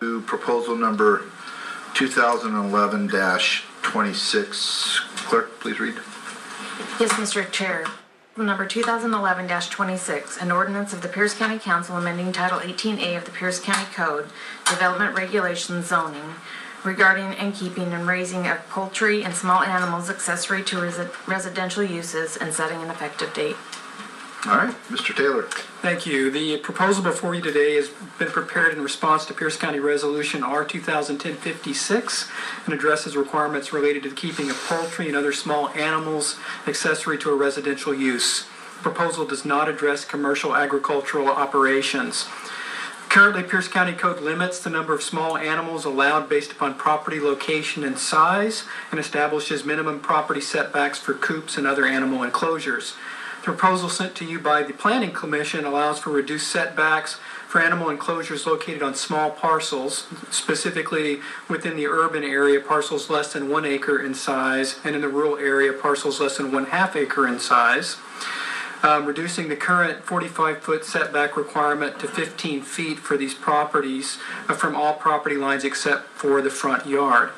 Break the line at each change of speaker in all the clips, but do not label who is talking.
Proposal number 2011-26. Clerk, please read.
Yes, Mr. Chair. Number 2011-26, an ordinance of the Pierce County Council amending Title 18A of the Pierce County Code, Development Regulations Zoning, regarding and keeping and raising of poultry and small animals accessory to residential uses and setting an effective date.
All right, Mr. Taylor.
Thank you. The proposal before you today has been prepared in response to Pierce County Resolution R 2010-56 and addresses requirements related to the keeping of poultry and other small animals accessory to a residential use. The proposal does not address commercial agricultural operations. Currently, Pierce County Code limits the number of small animals allowed based upon property location and size and establishes minimum property setbacks for coops and other animal enclosures. The proposal sent to you by the Planning Commission allows for reduced setbacks for animal enclosures located on small parcels, specifically within the urban area, parcels less than 1 acre in size, and in the rural area, parcels less than 1/2 acre in size, reducing the current 45-foot setback requirement to 15 feet for these properties from all property lines except for the front yard.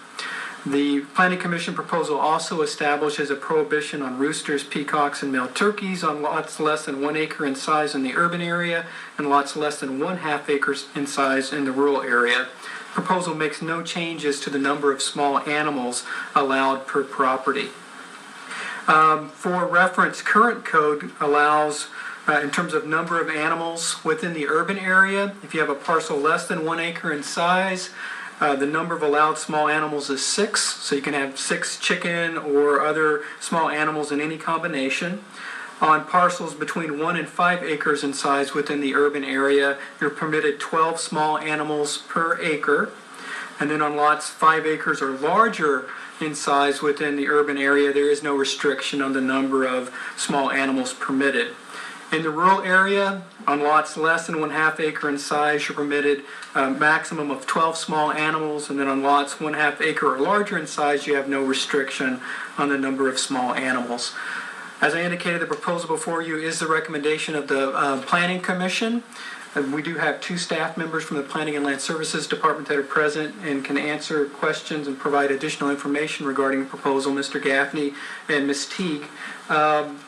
The Planning Commission proposal also establishes a prohibition on roosters, peacocks, and male turkeys on lots less than 1 acre in size in the urban area and lots less than 1/2 acres in size in the rural area. The proposal makes no changes to the number of small animals allowed per property. For reference, current code allows, in terms of number of animals within the urban area, if you have a parcel less than 1 acre in size, the number of allowed small animals is 6, so you can have 6 chicken or other small animals in any combination. On parcels between 1 and 5 acres in size within the urban area, you're permitted 12 small animals per acre. And then on lots 5 acres or larger in size within the urban area, there is no restriction on the number of small animals permitted. In the rural area, on lots less than 1/2 acre in size, you're permitted a maximum of 12 small animals, and then on lots 1/2 acre or larger in size, you have no restriction on the number of small animals. As I indicated, the proposal before you is the recommendation of the Planning Commission. We do have 2 staff members from the Planning and Land Services Department that are present and can answer questions and provide additional information regarding the proposal, Mr. Gaffney and Ms. Teague.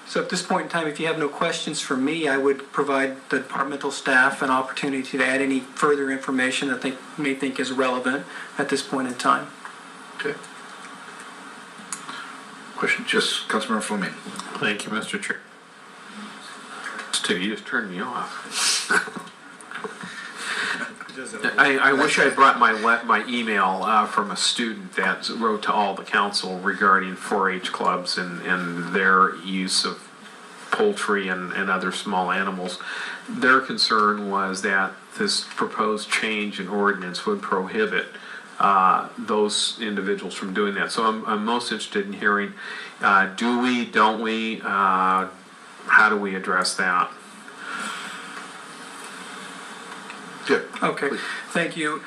So at this point in time, if you have no questions for me, I would provide the departmental staff an opportunity to add any further information that they may think is relevant at this point in time.
Okay. Question, just Councilmember Fleming.
Thank you, Mr. Chair. Steve, you just turned me off. I wish I brought my email from a student that wrote to all the council regarding 4-H clubs and their use of poultry and other small animals. Their concern was that this proposed change in ordinance would prohibit those individuals from doing that. So I'm most interested in hearing, do we, don't we, how do we address that?
Good.
Okay, thank you.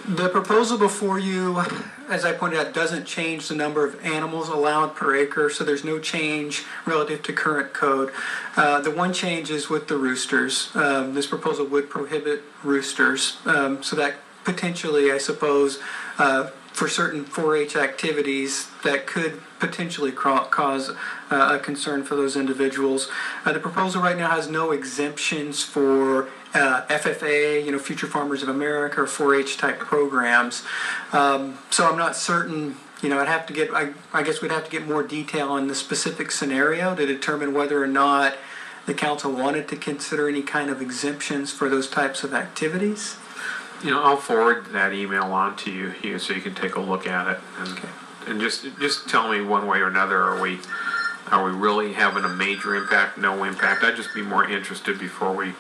The proposal before you, as I pointed out, doesn't change the number of animals allowed per acre, so there's no change relative to current code. The one change is with the roosters. This proposal would prohibit roosters, so that potentially, I suppose, for certain 4-H activities, that could potentially cause a concern for those individuals. The proposal right now has no exemptions for FFA, Future Farmers of America, or 4-H type programs. So I'm not certain, I'd have to get, I guess we'd have to get more detail on the specific scenario to determine whether or not the council wanted to consider any kind of exemptions for those types of activities.
I'll forward that email on to you here so you can take a look at it and just tell me one way or another, are we really having a major impact, no impact? I'd just be more interested before we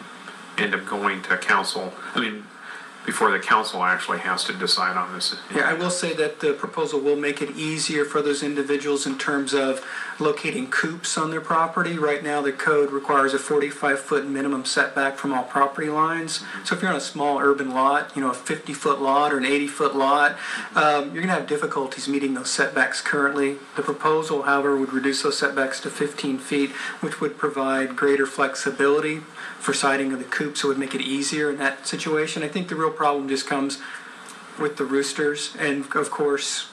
end up going to council. Before the council actually has to decide on this.
Yeah, I will say that the proposal will make it easier for those individuals in terms of locating coops on their property. Right now, the code requires a 45-foot minimum setback from all property lines. So if you're on a small urban lot, a 50-foot lot or an 80-foot lot, you're going to have difficulties meeting those setbacks currently. The proposal, however, would reduce those setbacks to 15 feet, which would provide greater flexibility for siting of the coop, so it would make it easier in that situation. I think the real problem just comes with the roosters, and of course,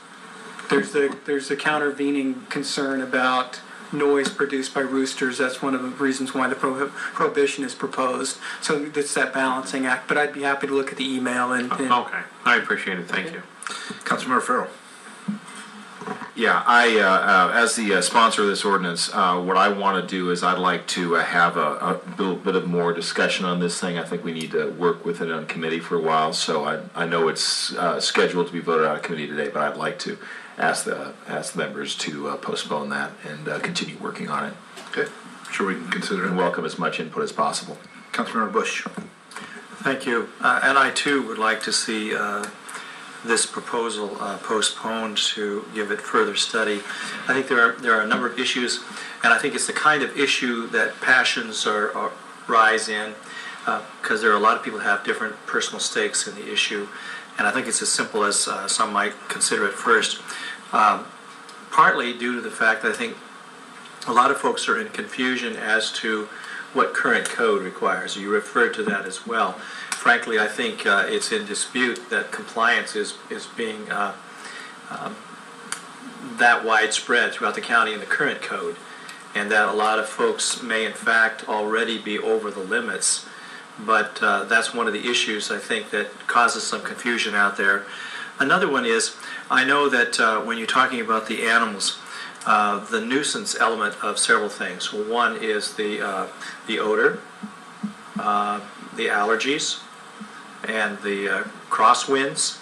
there's the countervening concern about noise produced by roosters. That's one of the reasons why the prohibition is proposed. So it's that balancing act. But I'd be happy to look at the email and
Okay, I appreciate it, thank you.
Councilmember Farrell.
Yeah, as the sponsor of this ordinance, what I want to do is I'd like to have a little bit of more discussion on this thing. I think we need to work with it on committee for a while. So I know it's scheduled to be voted out of committee today, but I'd like to ask the members to postpone that and continue working on it.
Okay. Sure, we can consider
And
it.
welcome as much input as possible.
Councilmember Bush.
Thank you. And I too would like to see this proposal postponed to give it further study. I think there are a number of issues, and I think it's the kind of issue that passions rise in, because there are a lot of people who have different personal stakes in the issue, and I think it's as simple as some might consider at first. Partly due to the fact that I think a lot of folks are in confusion as to what current code requires. You referred to that as well. Frankly, I think it's in dispute that compliance is being that widespread throughout the county in the current code, and that a lot of folks may in fact already be over the limits. But that's one of the issues I think that causes some confusion out there. Another one is, I know that when you're talking about the animals, the nuisance element of several things. One is the odor, the allergies, and the crosswinds.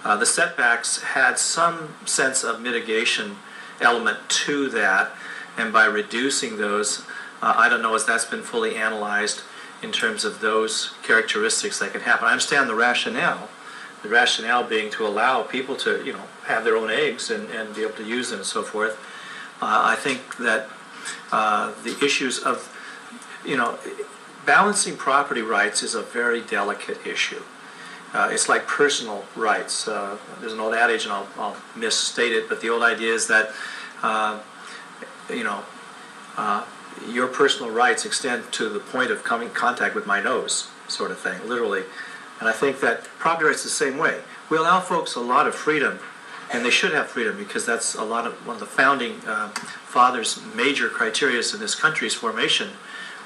The setbacks had some sense of mitigation element to that, and by reducing those, I don't know if that's been fully analyzed in terms of those characteristics that can happen. I understand the rationale being to allow people to, have their own eggs and be able to use them and so forth. I think that the issues of, balancing property rights is a very delicate issue. It's like personal rights. There's an old adage, and I'll misstate it, but the old idea is that, your personal rights extend to the point of coming in contact with my nose, sort of thing, literally. And I think that property rights is the same way. We allow folks a lot of freedom, and they should have freedom, because that's one of the founding fathers' major criteria in this country's formation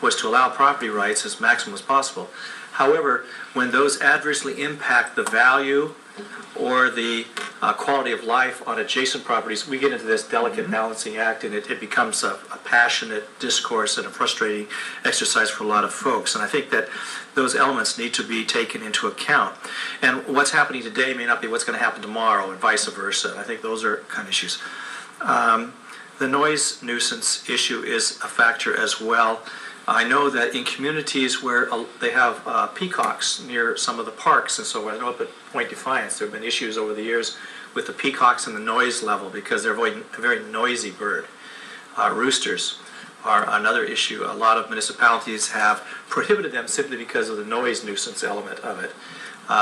was to allow property rights as maximum as possible. However, when those adversely impact the value or the quality of life on adjacent properties, we get into this delicate balancing act, and it becomes a passionate discourse and a frustrating exercise for a lot of folks. And I think that those elements need to be taken into account. And what's happening today may not be what's going to happen tomorrow, and vice versa. I think those are kind of issues. The noise nuisance issue is a factor as well. I know that in communities where they have peacocks near some of the parks and so on, I know up at Point Defiance there have been issues over the years with the peacocks and the noise level, because they're a very noisy bird. Roosters are another issue. A lot of municipalities have prohibited them simply because of the noise nuisance element of it.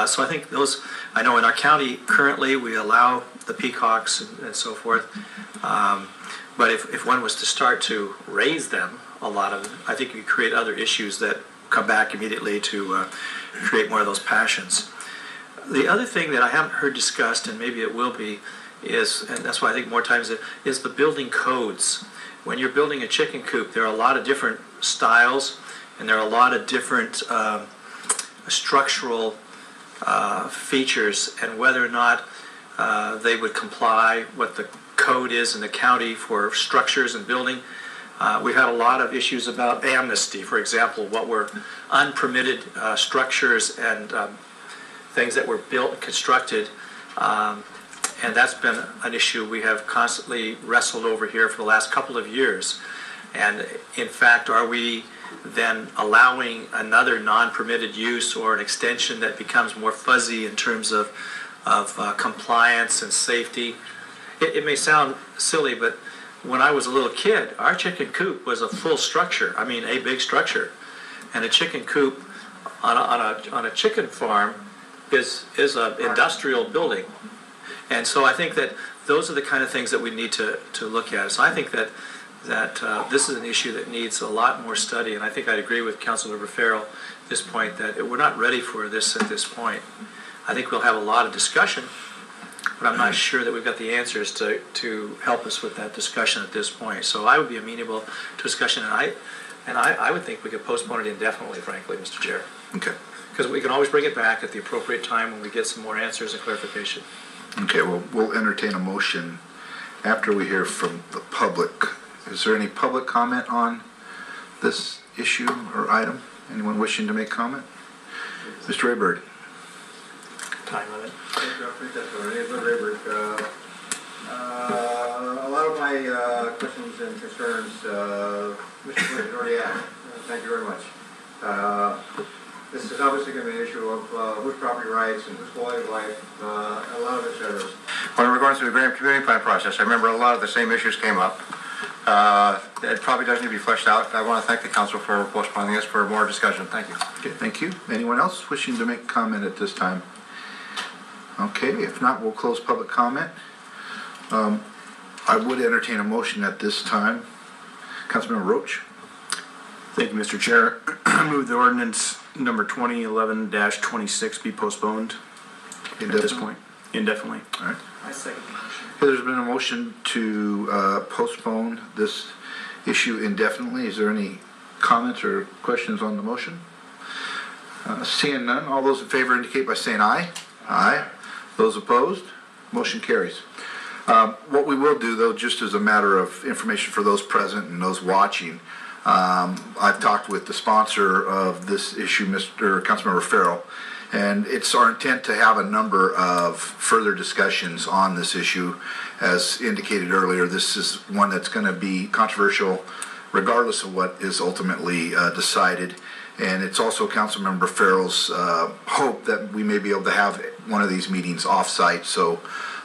So I think those, I know in our county currently we allow the peacocks and so forth, but if one was to start to raise them, a lot of them, I think you create other issues that come back immediately to create more of those passions. The other thing that I haven't heard discussed, and maybe it will be, is, and that's why I think more times, is the building codes. When you're building a chicken coop, there are a lot of different styles, and there are a lot of different structural features, and whether or not they would comply what the code is in the county for structures and building. We've had a lot of issues about amnesty, for example, what were unpermitted structures and things that were built and constructed, and that's been an issue we have constantly wrestled over here for the last couple of years. And in fact, are we then allowing another non-permitted use or an extension that becomes more fuzzy in terms of compliance and safety? It may sound silly, but when I was a little kid, our chicken coop was a full structure. I mean, a big structure. And a chicken coop on a chicken farm is an industrial building. And so I think that those are the kind of things that we need to look at. So I think that this is an issue that needs a lot more study. And I think I'd agree with Councilmember Farrell at this point that we're not ready for this at this point. I think we'll have a lot of discussion, but I'm not sure that we've got the answers to help us with that discussion at this point. So I would be amenable to discussion, and I would think we could postpone it indefinitely, frankly, Mr. Chair.
Okay.
Because we can always bring it back at the appropriate time when we get some more answers and clarification.
Okay, well, we'll entertain a motion after we hear from the public. Is there any public comment on this issue or item? Anyone wishing to make comment? Mr. Raybird.
Time limit.
A lot of my questions and concerns, Mr. Bush already asked. Thank you very much. This is obviously going to be an issue of whose property rights and whose quality of life, a lot of it's errors. When we were going through the community plan process, I remember a lot of the same issues came up. It probably does need to be fleshed out. I want to thank the council for postponing this for more discussion. Thank you.
Okay, thank you. Anyone else wishing to make comment at this time? Okay, if not, we'll close public comment. I would entertain a motion at this time. Councilmember Roach.
Thank you, Mr. Chair. I move the ordinance number 2011-26 be postponed at this point, indefinitely.
All right.
I second the motion.
Okay, there's been a motion to postpone this issue indefinitely. Is there any comments or questions on the motion? Seeing none, all those in favor indicate by saying aye. Aye. Those opposed? Motion carries. What we will do, though, just as a matter of information for those present and those watching, I've talked with the sponsor of this issue, Councilmember Farrell, and it's our intent to have a number of further discussions on this issue. As indicated earlier, this is one that's going to be controversial regardless of what is ultimately decided. And it's also Councilmember Farrell's hope that we may be able to have one of these meetings off-site so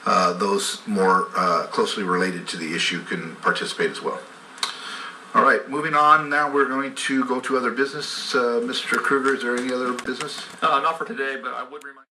those more closely related to the issue can participate as well. All right, moving on. Now we're going to go to other business. Mr. Kruger, is there any other business?
Not for today, but I would remind